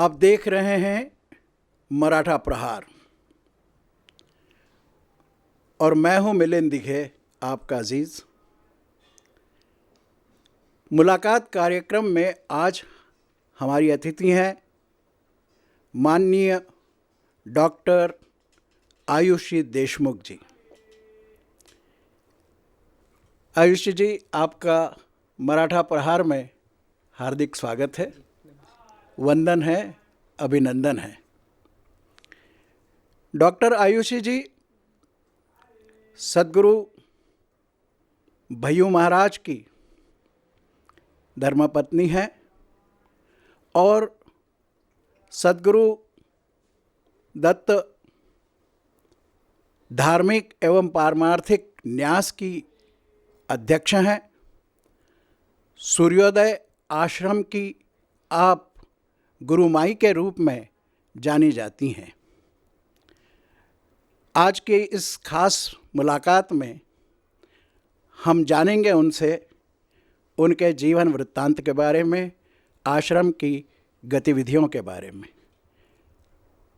आप देख रहे हैं मराठा प्रहार और मैं हूं मिलिंद दिघे, आपका अजीज़। मुलाकात कार्यक्रम में आज हमारी अतिथि हैं माननीय डॉक्टर आयुषी देशमुख जी। आयुषी जी, आपका मराठा प्रहार में हार्दिक स्वागत है, वंदन है, अभिनंदन है। डॉक्टर आयुषी जी सद्गुरु भय्यू महाराज की धर्मपत्नी हैं और सद्गुरु दत्त धार्मिक एवं पारमार्थिक न्यास की अध्यक्ष हैं। सूर्योदय आश्रम की आप गुरुमाई के रूप में जानी जाती हैं। आज के इस खास मुलाकात में हम जानेंगे उनसे उनके जीवन वृत्तांत के बारे में, आश्रम की गतिविधियों के बारे में।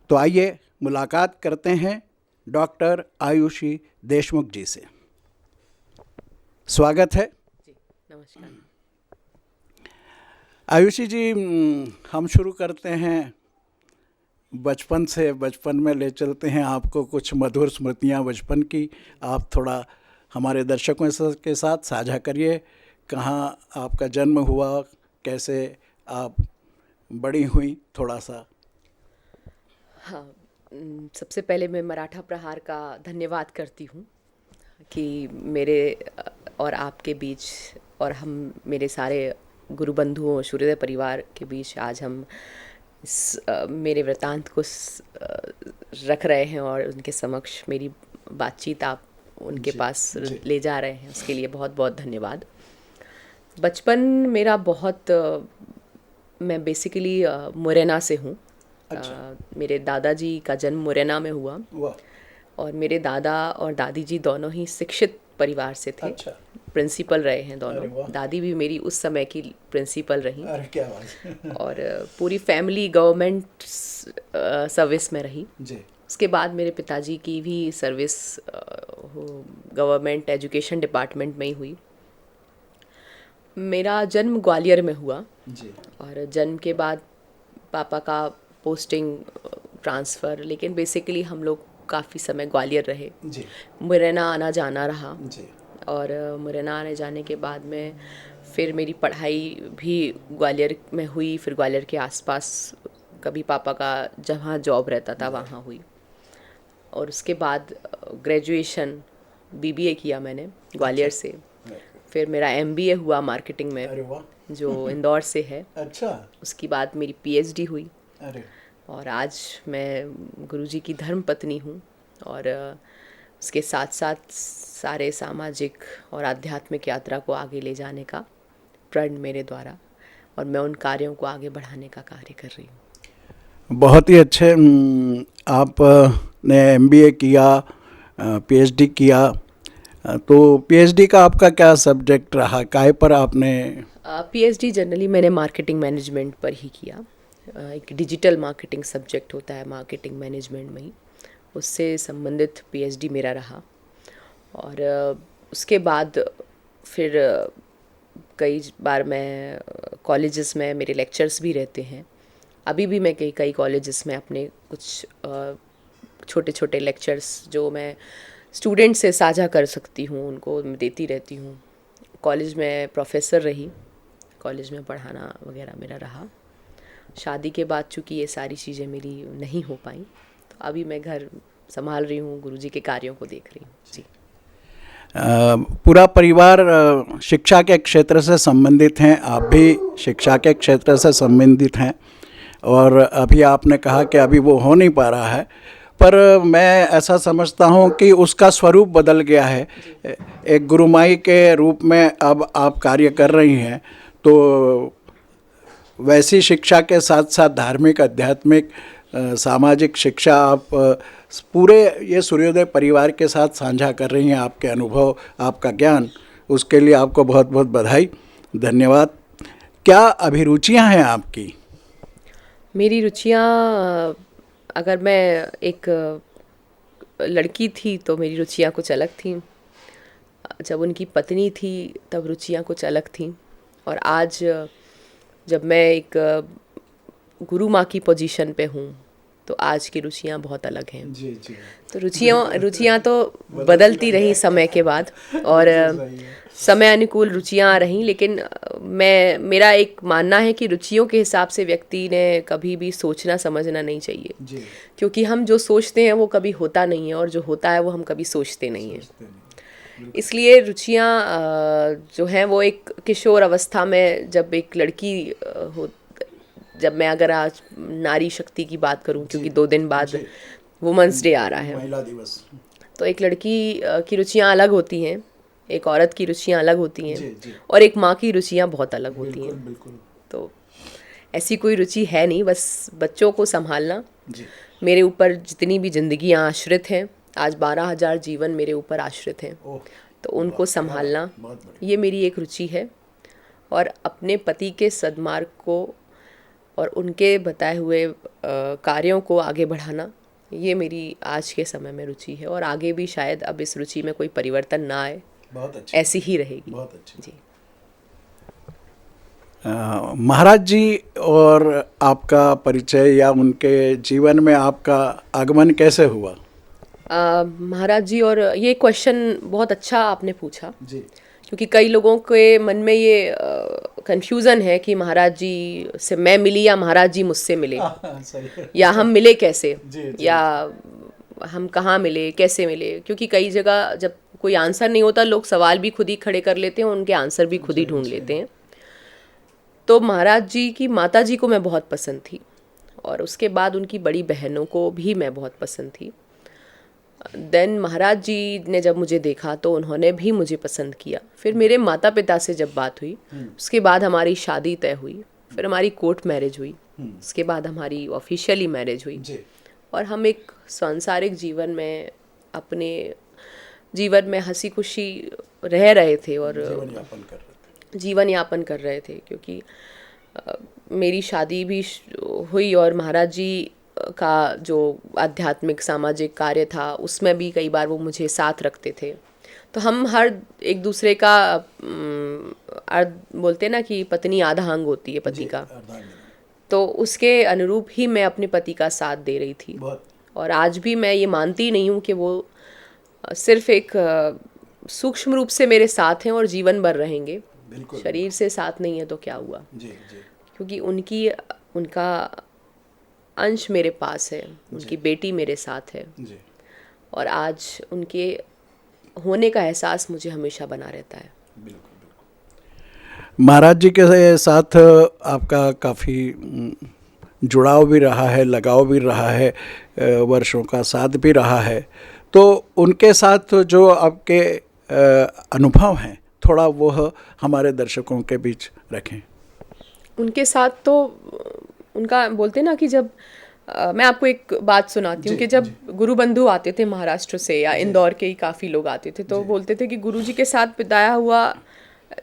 तो आइए मुलाकात करते हैं डॉक्टर आयुषी देशमुख जी से। स्वागत है जी। नमस्कार। आयुषी जी, हम शुरू करते हैं बचपन से। बचपन में ले चलते हैं आपको, कुछ मधुर स्मृतियां बचपन की आप थोड़ा हमारे दर्शकों के साथ साझा करिए। कहाँ आपका जन्म हुआ, कैसे आप बड़ी हुई, थोड़ा सा। हाँ, सबसे पहले मैं मराठा प्रहार का धन्यवाद करती हूँ कि मेरे और आपके बीच और हम मेरे सारे गुरु बंधुओं सूर्योदय परिवार के बीच आज हम मेरे वृत्तांत को रख रहे हैं और उनके समक्ष मेरी बातचीत आप उनके पास ले जा रहे हैं। उसके लिए बहुत बहुत धन्यवाद। बचपन मेरा बहुत मैं बेसिकली मुरैना से हूँ। अच्छा। मेरे दादाजी का जन्म मुरैना में हुआ। वाह। और मेरे दादा और दादी जी दोनों ही शिक्षित परिवार से थे। अच्छा। प्रिंसिपल रहे हैं दोनों। अरे वाह। दादी भी मेरी उस समय की प्रिंसिपल रही। अरे क्या बात। और पूरी फैमिली गवर्नमेंट सर्विस में रही जी। उसके बाद मेरे पिताजी की भी सर्विस गवर्नमेंट एजुकेशन डिपार्टमेंट में ही हुई। मेरा जन्म ग्वालियर में हुआ जी। और जन्म के बाद पापा का पोस्टिंग ट्रांसफ़र, लेकिन बेसिकली हम लोग काफ़ी समय ग्वालियर रहे। जी। मुरैना आना जाना रहा। जी। और मुरैना आने जाने के बाद में फिर मेरी पढ़ाई भी ग्वालियर में हुई। फिर ग्वालियर के आसपास कभी पापा का जहाँ जॉब रहता था वहाँ हुई। और उसके बाद ग्रेजुएशन बीबीए किया मैंने ग्वालियर से। फिर मेरा एमबीए हुआ मार्केटिंग में। अरे वाह। जो इंदौर से है। अच्छा। उसके बाद मेरी पीएचडी हुई। अरे। और आज मैं गुरुजी की धर्मपत्नी हूँ और उसके साथ साथ सारे सामाजिक और आध्यात्मिक यात्रा को आगे ले जाने का प्रण मेरे द्वारा और मैं उन कार्यों को आगे बढ़ाने का कार्य कर रही हूँ। बहुत ही अच्छे। आपने एमबीए किया, पीएचडी किया, तो पीएचडी का आपका क्या सब्जेक्ट रहा, काय पर आपने? पीएचडी जनरली मैंने मार्केटिंग मैनेजमेंट पर ही किया। एक डिजिटल मार्केटिंग सब्जेक्ट होता है मार्केटिंग मैनेजमेंट में ही, उससे संबंधित पीएचडी मेरा रहा। और उसके बाद फिर कई बार मैं कॉलेजेस में मेरे लेक्चर्स भी रहते हैं। अभी भी मैं कई कॉलेजेस में अपने कुछ छोटे छोटे लेक्चर्स जो मैं स्टूडेंट से साझा कर सकती हूँ उनको मैं देती रहती हूँ। कॉलेज में प्रोफेसर रही, कॉलेज में पढ़ाना वगैरह मेरा रहा। शादी के बाद चूँकि ये सारी चीज़ें मेरी नहीं हो पाई तो अभी मैं घर संभाल रही हूँ, गुरुजी के कार्यों को देख रही हूँ। जी। पूरा परिवार शिक्षा के क्षेत्र से संबंधित हैं, आप भी शिक्षा के क्षेत्र से संबंधित हैं और अभी आपने कहा कि अभी वो हो नहीं पा रहा है, पर मैं ऐसा समझता हूँ कि उसका स्वरूप बदल गया है। एक गुरुमाई के रूप में अब आप कार्य कर रही हैं, तो वैसी शिक्षा के साथ साथ धार्मिक, आध्यात्मिक, सामाजिक शिक्षा आप पूरे ये सूर्योदय परिवार के साथ साझा कर रही हैं। आपके अनुभव, आपका ज्ञान, उसके लिए आपको बहुत बहुत बधाई, धन्यवाद। क्या अभिरुचियां हैं आपकी? मेरी रुचियाँ, अगर मैं एक लड़की थी तो मेरी रुचियाँ कुछ अलग थीं। जब उनकी पत्नी थी तब रुचियाँ कुछ अलग थीं। और आज जब मैं एक गुरु माँ की पोजीशन पे हूँ तो आज की रुचियाँ बहुत अलग हैं। जी जी। तो रुचियाँ तो बदलती रही समय के बाद, और समय अनुकूल रुचियाँ रहीं, लेकिन मेरा एक मानना है कि रुचियों के हिसाब से व्यक्ति ने कभी भी सोचना समझना नहीं चाहिए, जी। क्योंकि हम जो सोचते हैं वो कभी होता नहीं है, और जो होता है वो हम कभी सोचते नहीं हैं। इसलिए रुचियाँ जो हैं वो एक किशोर अवस्था में, जब एक लड़की जब मैं अगर आज नारी शक्ति की बात करूं, क्योंकि 2 दिन बाद वुमेंस डे आ रहा है, महिला दिवस, तो एक लड़की की रुचियाँ अलग होती हैं, एक औरत की रुचियाँ अलग होती हैं, जी जी। और एक माँ की रुचियाँ बहुत अलग होती बिल्कुल हैं। बिल्कुल। तो ऐसी कोई रुचि है नहीं, बस बच्चों को संभालना। जी। मेरे ऊपर जितनी भी जिंदगियाँ आश्रित हैं, आज 12,000 जीवन मेरे ऊपर आश्रित हैं, ओह, तो उनको संभालना, बहुत बढ़िया। ये मेरी एक रुचि है। और अपने पति के सद्मार्ग को और उनके बताए हुए कार्यों को आगे बढ़ाना, ये मेरी आज के समय में रुचि है, और आगे भी शायद अब इस रुचि में कोई परिवर्तन ना आए, बहुत अच्छी, ऐसी ही रहेगी। बहुत अच्छी जी। महाराज जी और आपका परिचय या उनके जीवन में आपका आगमन कैसे हुआ? महाराज जी, और ये क्वेश्चन बहुत अच्छा आपने पूछा, जी क्योंकि कई लोगों के मन में ये कंफ्यूजन है कि महाराज जी से मैं मिली या महाराज जी मुझसे मिले, सही है। या हम मिले कैसे, जी, जी, या हम कहाँ मिले, कैसे मिले। क्योंकि कई जगह जब कोई आंसर नहीं होता, लोग सवाल भी खुद ही खड़े कर लेते हैं, उनके आंसर भी खुद ही ढूंढ लेते हैं। तो महाराज जी की माता जी को मैं बहुत पसंद थी, और उसके बाद उनकी बड़ी बहनों को भी मैं बहुत पसंद थी। देन महाराज जी ने जब मुझे देखा तो उन्होंने भी मुझे पसंद किया। फिर मेरे माता पिता से जब बात हुई, उसके बाद हमारी शादी तय हुई, फिर हमारी कोर्ट मैरिज हुई, उसके बाद हमारी ऑफिशियली मैरिज हुई, जी। और हम एक सांसारिक जीवन में अपने जीवन में हंसी खुशी रह रहे थे, और जीवन यापन कर रहे थे। क्योंकि मेरी शादी भी हुई, और महाराज जी का जो आध्यात्मिक सामाजिक कार्य था उसमें भी कई बार वो मुझे साथ रखते थे। तो हम हर एक दूसरे का बोलते हैं ना कि पत्नी आधा अंग होती है पति का, तो उसके अनुरूप ही मैं अपने पति का साथ दे रही थी। और आज भी मैं ये मानती नहीं हूँ कि वो सिर्फ एक सूक्ष्म रूप से मेरे साथ हैं और जीवन भर रहेंगे, शरीर से साथ नहीं है तो क्या हुआ। जी जी। क्योंकि उनका अंश मेरे पास है, उनकी बेटी मेरे साथ है जी। और आज उनके होने का एहसास मुझे हमेशा बना रहता है। बिल्कुल बिल्कुल। महाराज जी के साथ आपका काफ़ी जुड़ाव भी रहा है, लगाव भी रहा है, वर्षों का साथ भी रहा है। तो उनके साथ जो आपके अनुभव हैं, थोड़ा वो हमारे दर्शकों के बीच रखें। उनके साथ तो उनका बोलते ना कि जब मैं आपको एक बात सुनाती हूँ कि जब गुरु बंधु आते थे महाराष्ट्र से या इंदौर के ही काफ़ी लोग आते थे, तो बोलते थे कि गुरुजी के साथ बिताया हुआ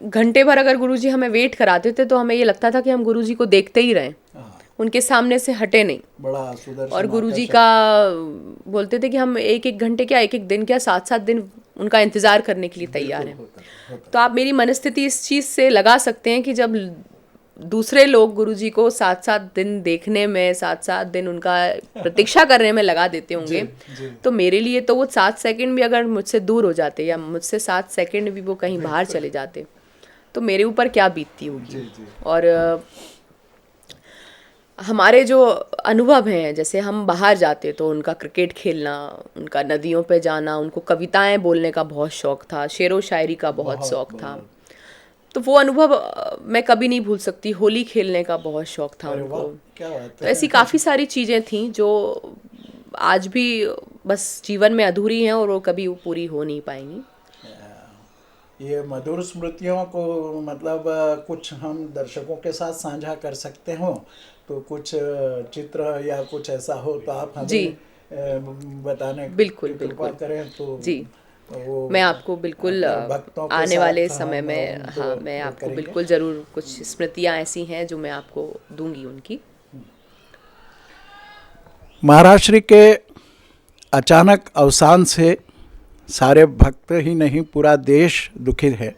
घंटे भर अगर गुरुजी हमें वेट कराते थे तो हमें ये लगता था कि हम गुरुजी को देखते ही रहें, उनके सामने से हटे नहीं। बड़ा सुदर्शन और गुरुजी का बोलते थे कि हम एक एक घंटे क्या, एक एक दिन क्या, 7-7 दिन उनका इंतज़ार करने के लिए तैयार हैं। तो आप मेरी मनस्थिति इस चीज़ से लगा सकते हैं कि जब दूसरे लोग गुरुजी को 7-7 दिन देखने में, 7-7 दिन उनका प्रतीक्षा करने में लगा देते होंगे, तो मेरे लिए तो वो 7 सेकंड भी अगर मुझसे दूर हो जाते या मुझसे 7 सेकंड भी वो कहीं बाहर चले जाते तो मेरे ऊपर क्या बीतती होगी। और हमारे जो अनुभव हैं, जैसे हम बाहर जाते तो उनका क्रिकेट खेलना, उनका नदियों पे जाना, उनको कविताएं बोलने का बहुत शौक़ था, शेरो शायरी का बहुत शौक़ था, तो वो अनुभव मैं कभी नहीं भूल सकती। होली खेलने का बहुत शौक़ था उनको। तो ऐसी काफ़ी सारी चीज़ें थीं जो आज भी बस जीवन में अधूरी हैं और वो कभी पूरी हो नहीं पाएंगी। ये मधुर स्मृतियों को मतलब कुछ हम दर्शकों के साथ साझा कर सकते हो, तो कुछ चित्र या कुछ ऐसा हो तो आप हमें बताने बिल्कुल करें तो जी, मैं आपको बिल्कुल आने वाले समय में, हाँ, मैं आपको बिल्कुल ज़रूर कुछ स्मृतियाँ ऐसी हैं जो मैं आपको दूंगी उनकी। महाराज श्री के अचानक अवसान से सारे भक्त ही नहीं पूरा देश दुखी है।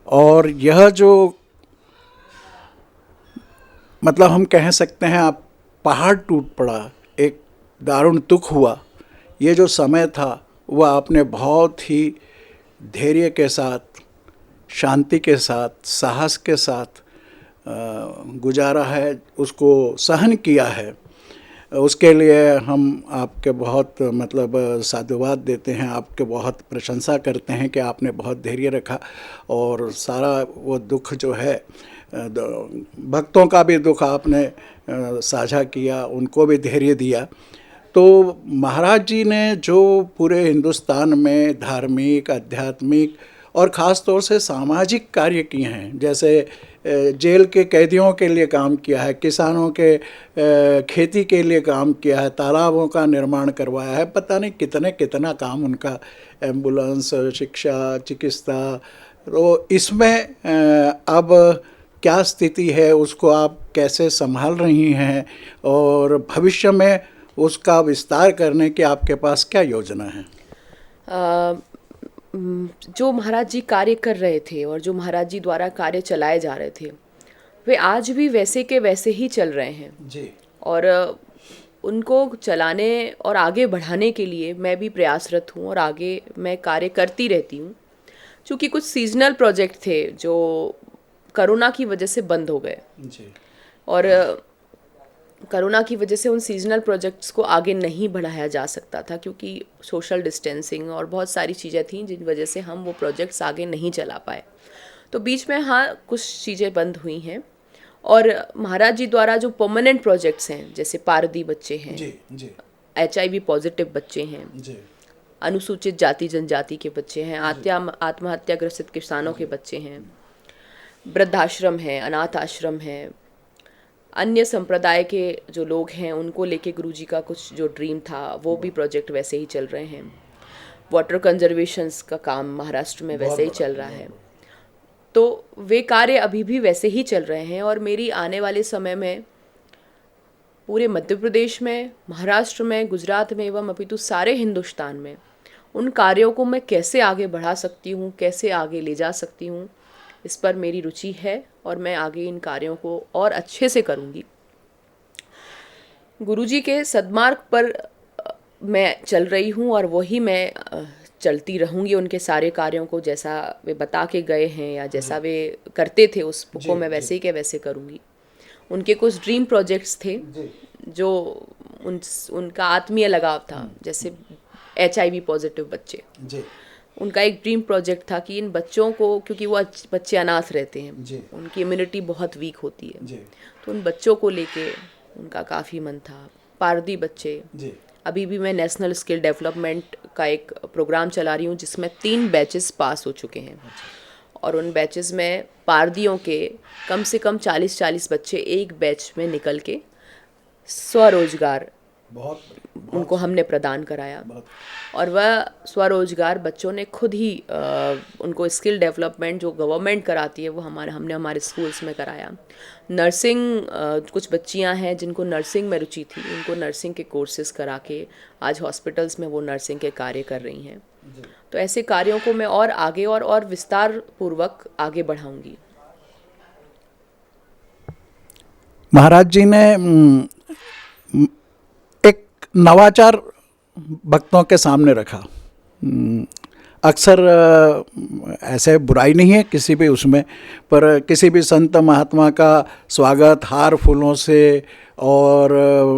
और यह जो मतलब हम कह सकते हैं आप पहाड़ टूट पड़ा, एक दारुण दुख हुआ, ये जो समय था वह आपने बहुत ही धैर्य के साथ, शांति के साथ, साहस के साथ गुजारा है, उसको सहन किया है। उसके लिए हम आपके बहुत मतलब साधुवाद देते हैं, आपके बहुत प्रशंसा करते हैं कि आपने बहुत धैर्य रखा और सारा वो दुख जो है, भक्तों का भी दुख आपने साझा किया, उनको भी धैर्य दिया। तो महाराज जी ने जो पूरे हिंदुस्तान में धार्मिक, आध्यात्मिक और ख़ास तौर से सामाजिक कार्य किए हैं, जैसे जेल के कैदियों के लिए काम किया है, किसानों के खेती के लिए काम किया है, तालाबों का निर्माण करवाया है, पता नहीं कितना काम उनका, एम्बुलेंस, शिक्षा, चिकित्सा। तो इसमें अब क्या स्थिति है, उसको आप कैसे संभाल रही हैं और भविष्य में उसका विस्तार करने की आपके पास क्या योजना है? जो महाराज जी कार्य कर रहे थे और जो महाराज जी द्वारा कार्य चलाए जा रहे थे, वे आज भी वैसे के वैसे ही चल रहे हैं जी। और उनको चलाने और आगे बढ़ाने के लिए मैं भी प्रयासरत हूँ और आगे मैं कार्य करती रहती हूँ। क्योंकि कुछ सीजनल प्रोजेक्ट थे जो कोरोना की वजह से बंद हो गए जी। और कोरोना की वजह से उन सीजनल प्रोजेक्ट्स को आगे नहीं बढ़ाया जा सकता था, क्योंकि सोशल डिस्टेंसिंग और बहुत सारी चीज़ें थीं जिन वजह से हम वो प्रोजेक्ट्स आगे नहीं चला पाए। तो बीच में हाँ कुछ चीज़ें बंद हुई हैं और महाराज जी द्वारा जो परमानेंट प्रोजेक्ट्स हैं, जैसे पारदी बच्चे हैं, जी जी, HIV पॉजिटिव बच्चे हैं, जी, अनुसूचित जाति जनजाति के बच्चे हैं, आत्महत्या ग्रसित किसानों के बच्चे हैं, वृद्धाश्रम है, अनाथ आश्रम है, अन्य संप्रदाय के जो लोग हैं उनको लेके गुरुजी का कुछ जो ड्रीम था वो भी प्रोजेक्ट वैसे ही चल रहे हैं। वाटर कंजर्वेशंस का काम महाराष्ट्र में वैसे ही चल रहा है। तो वे कार्य अभी भी वैसे ही चल रहे हैं और मेरी आने वाले समय में पूरे मध्य प्रदेश में, महाराष्ट्र में, गुजरात में एवं अपितु सारे हिंदुस्तान में उन कार्यों को मैं कैसे आगे बढ़ा सकती हूँ, कैसे आगे ले जा सकती हूँ, इस पर मेरी रुचि है और मैं आगे इन कार्यों को और अच्छे से करूँगी। गुरुजी के सद्मार्ग पर मैं चल रही हूँ और वही मैं चलती रहूँगी। उनके सारे कार्यों को जैसा वे बता के गए हैं या जैसा वे करते थे उसको मैं वैसे ही के वैसे करूँगी। उनके कुछ ड्रीम प्रोजेक्ट्स थे जो उनका आत्मीय लगाव था, जैसे HIV पॉजिटिव बच्चे, उनका एक ड्रीम प्रोजेक्ट था कि इन बच्चों को, क्योंकि वो बच्चे अनाथ रहते हैं, उनकी इम्यूनिटी बहुत वीक होती है, तो उन बच्चों को लेके उनका काफ़ी मन था। पारदी बच्चे, अभी भी मैं नेशनल स्किल डेवलपमेंट का एक प्रोग्राम चला रही हूँ जिसमें 3 बैचेस पास हो चुके हैं और उन बैचेस में पारदियों के कम से कम 40-40 बच्चे एक बैच में निकल के स्वरोजगार उनको हमने प्रदान कराया और वह स्वरोजगार बच्चों ने खुद ही उनको स्किल डेवलपमेंट जो गवर्नमेंट कराती है वो हमने हमारे स्कूल्स में कराया। नर्सिंग, कुछ बच्चियां हैं जिनको नर्सिंग में रुचि थी, उनको नर्सिंग के कोर्सेज करा के आज हॉस्पिटल्स में वो नर्सिंग के कार्य कर रही हैं। तो ऐसे कार्यों को मैं और आगे और विस्तार पूर्वक आगे बढ़ाऊंगी। महाराज जी ने एक नवाचार भक्तों के सामने रखा। अक्सर ऐसे बुराई नहीं है किसी भी उसमें, पर किसी भी संत महात्मा का स्वागत हार फूलों से और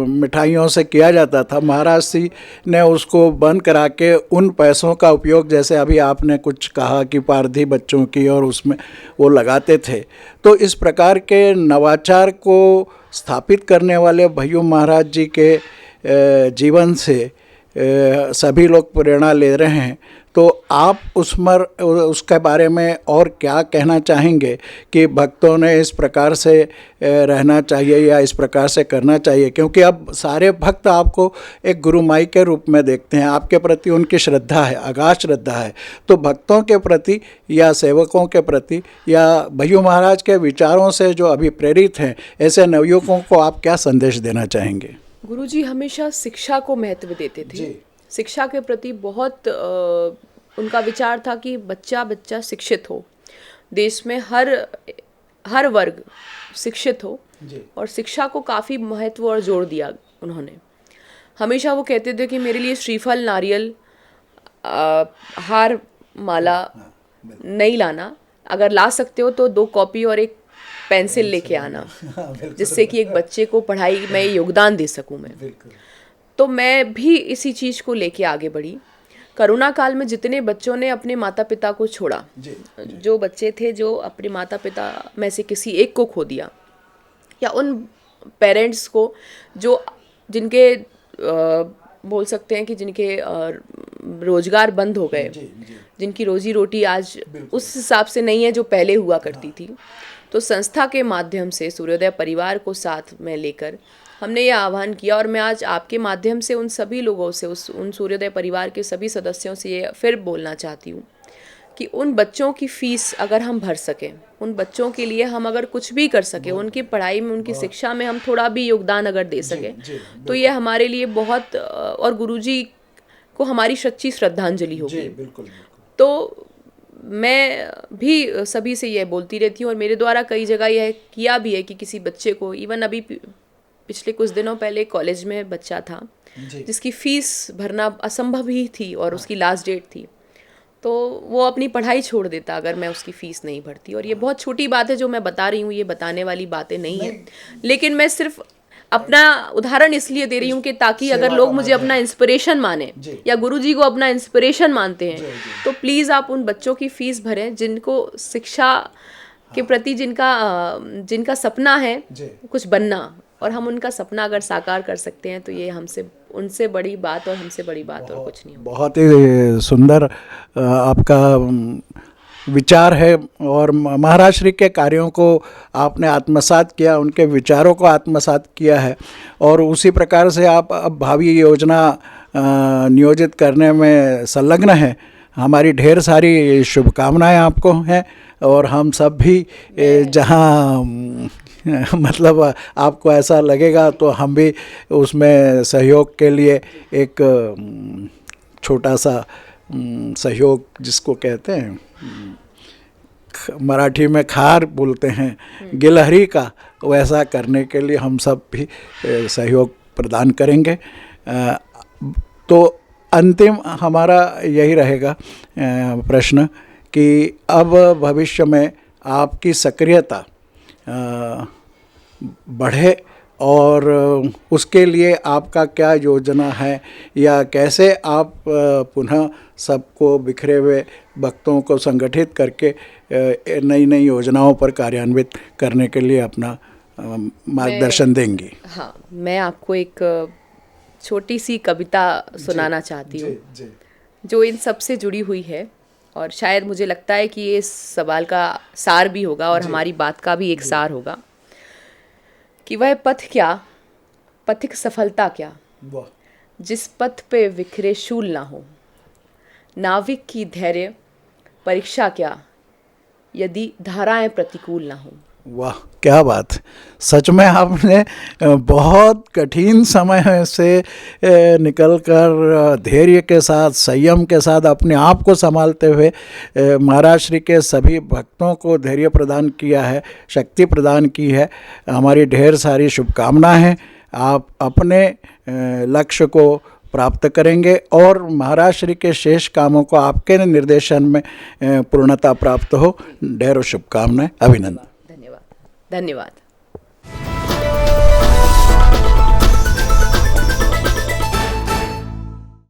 मिठाइयों से किया जाता था। महाराज जी ने उसको बंद करा के उन पैसों का उपयोग, जैसे अभी आपने कुछ कहा कि पारधी बच्चों की, और उसमें वो लगाते थे। तो इस प्रकार के नवाचार को स्थापित करने वाले भय्यू महाराज जी के जीवन से सभी लोग प्रेरणा ले रहे हैं। तो आप उसके बारे में और क्या कहना चाहेंगे कि भक्तों ने इस प्रकार से रहना चाहिए या इस प्रकार से करना चाहिए? क्योंकि अब सारे भक्त आपको एक गुरु माई के रूप में देखते हैं, आपके प्रति उनकी श्रद्धा है, अगाध श्रद्धा है। तो भक्तों के प्रति या सेवकों के प्रति या भय्यू महाराज के विचारों से जो अभी प्रेरित हैं, ऐसे नवयुवकों को आप क्या संदेश देना चाहेंगे? गुरुजी हमेशा शिक्षा को महत्व देते थे। जी। शिक्षा के प्रति बहुत उनका विचार था कि बच्चा बच्चा शिक्षित हो, देश में हर वर्ग शिक्षित हो, जी। और शिक्षा को काफ़ी महत्व और जोर दिया उन्होंने। हमेशा वो कहते थे कि मेरे लिए श्रीफल, नारियल, हार, माला नहीं लाना, अगर ला सकते हो तो 2 कॉपी और एक पेंसिल लेके आना, जिससे कि एक बच्चे को पढ़ाई में योगदान दे सकूं मैं। तो मैं भी इसी चीज़ को लेके आगे बढ़ी। कोरोना काल में जितने बच्चों ने अपने माता पिता को छोड़ा, जो बच्चे थे जो अपने माता पिता में से किसी एक को खो दिया, या उन पेरेंट्स को जिनके बोल सकते हैं कि जिनके रोजगार बंद हो गए, जिनकी रोजी रोटी आज उस हिसाब से नहीं है जो पहले हुआ करती थी, तो संस्था के माध्यम से सूर्योदय परिवार को साथ में लेकर हमने ये आह्वान किया, और मैं आज आपके माध्यम से उन सभी लोगों से, उन सूर्योदय परिवार के सभी सदस्यों से ये फिर बोलना चाहती हूँ कि उन बच्चों की फ़ीस अगर हम भर सकें, उन बच्चों के लिए हम अगर कुछ भी कर सकें, उनकी पढ़ाई में, उनकी शिक्षा में हम थोड़ा भी योगदान अगर दे सकें, तो ये हमारे लिए बहुत, और गुरुजी को हमारी सच्ची श्रद्धांजलि होगी। तो मैं भी सभी से यह बोलती रहती हूँ, और मेरे द्वारा कई जगह यह किया भी है कि किसी बच्चे को, इवन अभी पिछले कुछ दिनों पहले कॉलेज में बच्चा था जिसकी फ़ीस भरना असंभव ही थी और उसकी लास्ट डेट थी, तो वो अपनी पढ़ाई छोड़ देता अगर मैं उसकी फ़ीस नहीं भरती। और ये बहुत छोटी बात है जो मैं बता रही हूँ, ये बताने वाली बातें नहीं है, लेकिन मैं सिर्फ अपना उदाहरण इसलिए दे रही हूँ कि ताकि अगर लोग मुझे अपना इंस्पिरेशन माने या गुरुजी को अपना इंस्पिरेशन मानते हैं, तो प्लीज़ आप उन बच्चों की फ़ीस भरें जिनको शिक्षा के प्रति जिनका सपना है कुछ बनना, और हम उनका सपना अगर साकार कर सकते हैं तो ये उनसे बड़ी बात और हमसे बड़ी बात और कुछ नहीं। बहुत ही सुंदर आपका विचार है, और महाराज श्री के कार्यों को आपने आत्मसात किया, उनके विचारों को आत्मसात किया है, और उसी प्रकार से आप अब भावी योजना नियोजित करने में संलग्न हैं। हमारी ढेर सारी शुभकामनाएं आपको हैं, और हम सब भी जहां मतलब आपको ऐसा लगेगा तो हम भी उसमें सहयोग के लिए एक छोटा सा सहयोग, जिसको कहते हैं मराठी में खार बोलते हैं, गिलहरी का, वैसा करने के लिए हम सब भी सहयोग प्रदान करेंगे। तो अंतिम हमारा यही रहेगा प्रश्न कि अब भविष्य में आपकी सक्रियता बढ़े, और उसके लिए आपका क्या योजना है, या कैसे आप पुनः सबको बिखरे हुए भक्तों को संगठित करके नई नई योजनाओं पर कार्यान्वित करने के लिए अपना मार्गदर्शन देंगी? हाँ, मैं आपको एक छोटी सी कविता सुनाना चाहती हूँ जो इन सब से जुड़ी हुई है, और शायद मुझे लगता है कि ये इस सवाल का सार भी होगा और हमारी बात का भी एक सार होगा कि वह पथ क्या, पथिक सफलता क्या, जिस पथ पे विखरे शूल ना हो, नाविक की धैर्य परीक्षा क्या, यदि धाराएं प्रतिकूल ना हो। वाह, क्या बात! सच में आपने बहुत कठिन समय से निकलकर धैर्य के साथ, संयम के साथ अपने आप को संभालते हुए महाराज श्री के सभी भक्तों को धैर्य प्रदान किया है, शक्ति प्रदान की है। हमारी ढेर सारी शुभकामनाएं हैं। आप अपने लक्ष्य को प्राप्त करेंगे, और महाराज श्री के शेष कामों को आपके निर्देशन में पूर्णता प्राप्त हो। ढेरों शुभकामनाएं, अभिनंदन। धन्यवाद।